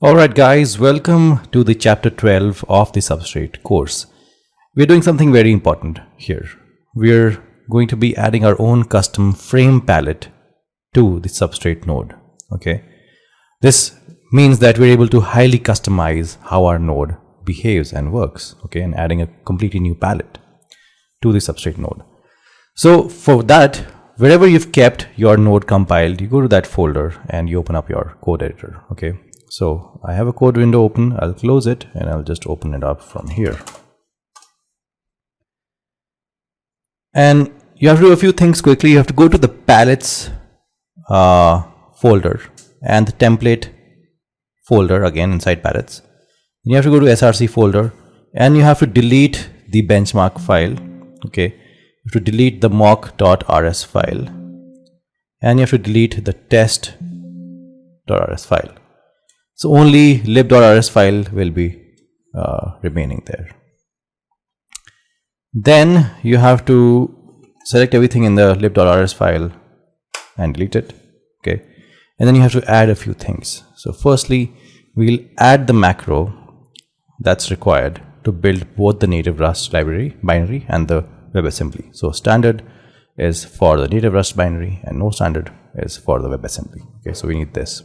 Alright guys, welcome to the chapter 12 of the Substrate course. We're doing something very important here. We're going to be adding our own custom frame palette to the Substrate node. Okay, this means that we're able to highly customize how our node behaves and works, okay, and adding a completely new palette to the Substrate node. So for that, wherever you've kept your node compiled, you go to that folder and you open up your code editor. Okay, so I have a code window open. I'll close it and I'll just open it up from here. And you have to do a few things quickly. You have to go to the Pallets folder and the template folder again inside Pallets. You have to go to src folder and you have to delete the benchmark file. Okay, you have to delete the mock.rs file and you have to delete the test.rs file. So only lib.rs file will be remaining there. Then you have to select everything in the lib.rs file and delete it. Okay, and then you have to add a few things. So firstly, we'll add the macro that's required to build both the native Rust library binary and the WebAssembly. So standard is for the native Rust binary and no standard is for the WebAssembly. Okay, so we need this.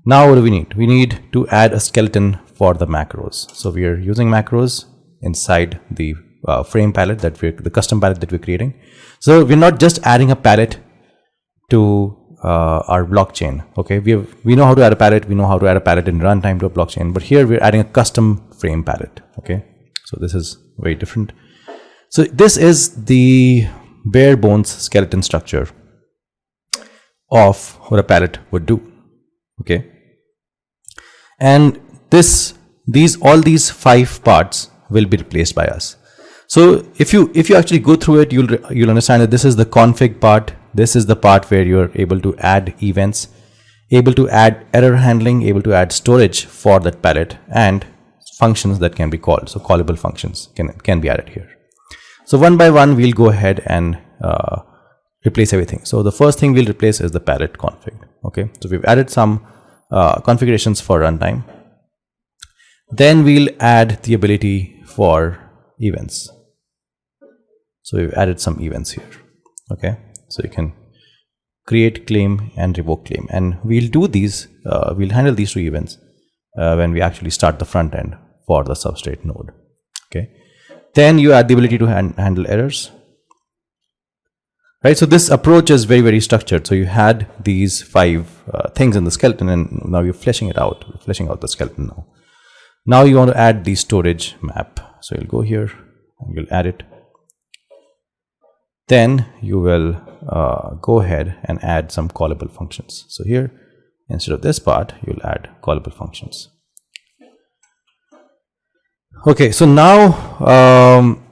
Now what do we need? We need to add a skeleton for the macros. So we are using macros inside the frame palette the custom palette that we're creating. So we're not just adding a palette to our blockchain. Okay, we know how to add a palette. We know how to add a palette in runtime to a blockchain, but here we're adding a custom frame palette. Okay, so this is very different. So this is the bare bones skeleton structure of what a palette would do. Okay, and all these 5 parts will be replaced by us. So if you actually go through it, you'll understand that this is the config part. This is the part where you're able to add events, able to add error handling, able to add storage for that palette, and functions that can be called. So callable functions can be added here. So one by one, we'll go ahead and replace everything. So the first thing we'll replace is the palette config. Okay, so we've added some configurations for runtime. Then we'll add the ability for events. So we've added some events here. Okay, so you can create claim and revoke claim, and we'll do these. We'll handle these 2 events when we actually start the front end for the Substrate node. Okay, then you add the ability to handle errors. Right, so this approach is very, very structured. So you had these 5 things in the skeleton, and now you're fleshing it out. We're fleshing out the skeleton now. Now you want to add the storage map. So you'll go here and you'll add it. Then you will go ahead and add some callable functions. So here, instead of this part, you'll add callable functions. Okay, so now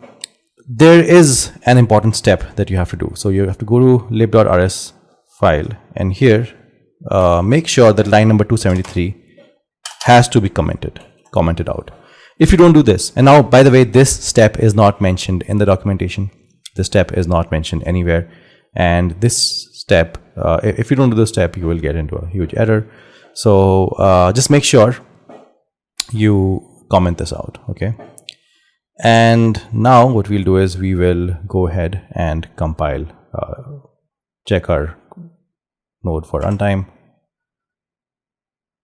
there is an important step that you have to do. So you have to go to lib.rs file and here make sure that line number 273 has to be commented out. If you don't do this, and now by the way, this step is not mentioned in the documentation. This step is not mentioned anywhere, and this step, if you don't do this step, you will get into a huge error. So just make sure you comment this out. Okay. And now what we'll do is we will go ahead and compile, check our node for runtime.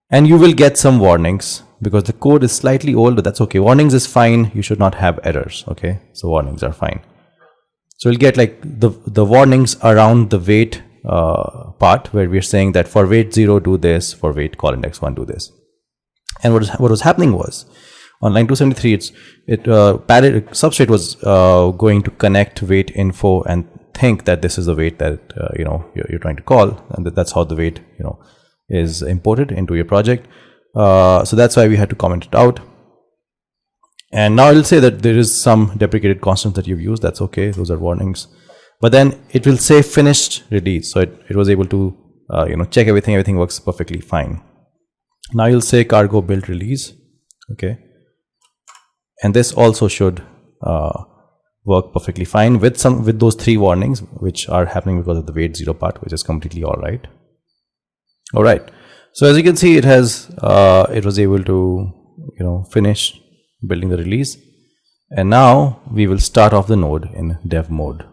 And you will get some warnings because the code is slightly old, but that's okay. Warnings is fine. You should not have errors. Okay, so warnings are fine. So we'll get like the warnings around the wait part where we're saying that for wait 0 do this, for wait call index 1 do this. And what was happening was, on line 273, Pallet Substrate was going to connect wait info and think that this is the wait that you're trying to call, and that's how the wait is imported into your project. So that's why we had to comment it out. And now it'll say that there is some deprecated constants that you've used. That's okay; those are warnings. But then it will say finished release, so it was able to check everything. Everything works perfectly fine. Now you'll say cargo build release. Okay. And this also should work perfectly fine with those 3 warnings, which are happening because of the wait 0 part, which is completely all right. So as you can see, it was able to, finish building the release. And now we will start off the node in dev mode.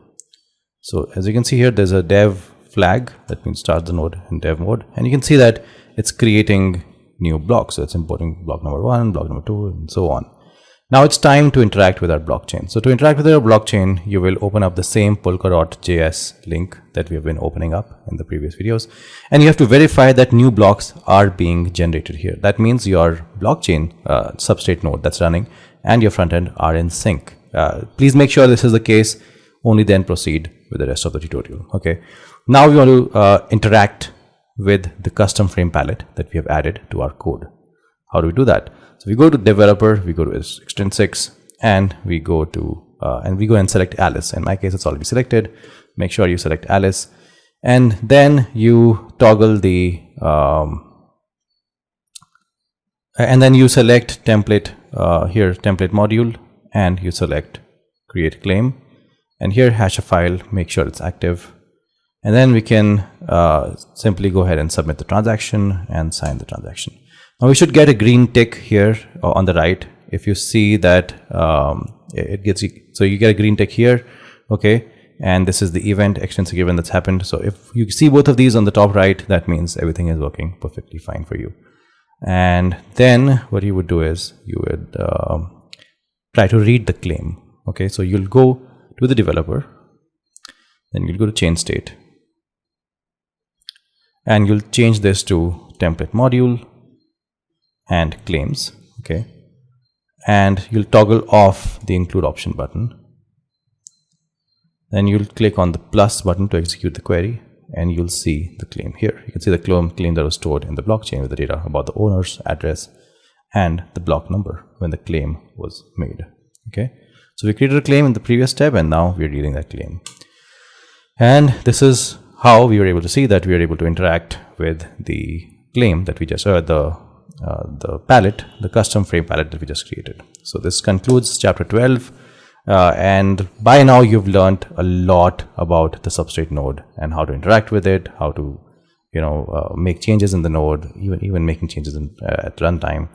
So as you can see here, there's a dev flag that means start the node in dev mode, and you can see that it's creating new blocks. So it's importing block number 1, block number 2, and so on. Now it's time to interact with our blockchain. So to interact with our blockchain, you will open up the same Polkadot.js link that we have been opening up in the previous videos, and you have to verify that new blocks are being generated here. That means your blockchain substrate node that's running and your front end are in sync. Please make sure this is the case. Only then proceed with the rest of the tutorial. Okay. Now we want to interact with the custom frame palette that we have added to our code. How do we do that? So we go to developer, we go to extrinsics, and we go and select Alice. In my case, it's already selected. Make sure you select Alice, and then you toggle the and then you select template here, template module, and you select create claim, and here hash a file. Make sure it's active. And then we can simply go ahead and submit the transaction and sign the transaction. Now we should get a green tick here on the right. If you see that so you get a green tick here, okay, and this is the event, extrinsic event that's happened. So if you see both of these on the top right, that means everything is working perfectly fine for you. And then what you would do is you would try to read the claim. Okay, so you'll go to the developer, then you'll go to change state, and you'll change this to template module and claims. Okay, and you'll toggle off the include option button. Then you'll click on the plus button to execute the query, and you'll see the claim here. You can see the claim that was stored in the blockchain with the data about the owner's address and the block number when the claim was made. Okay, so we created a claim in the previous step, and now we're reading that claim. And this is how we were able to see that we are able to interact with the claim that we just, the palette, the custom frame palette that we just created. So this concludes chapter 12. And by now you've learned a lot about the Substrate node and how to interact with it, how to, make changes in the node, even making changes at runtime.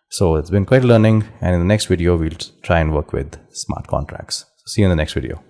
So it's been quite learning. And in the next video, we'll try and work with smart contracts. So see you in the next video.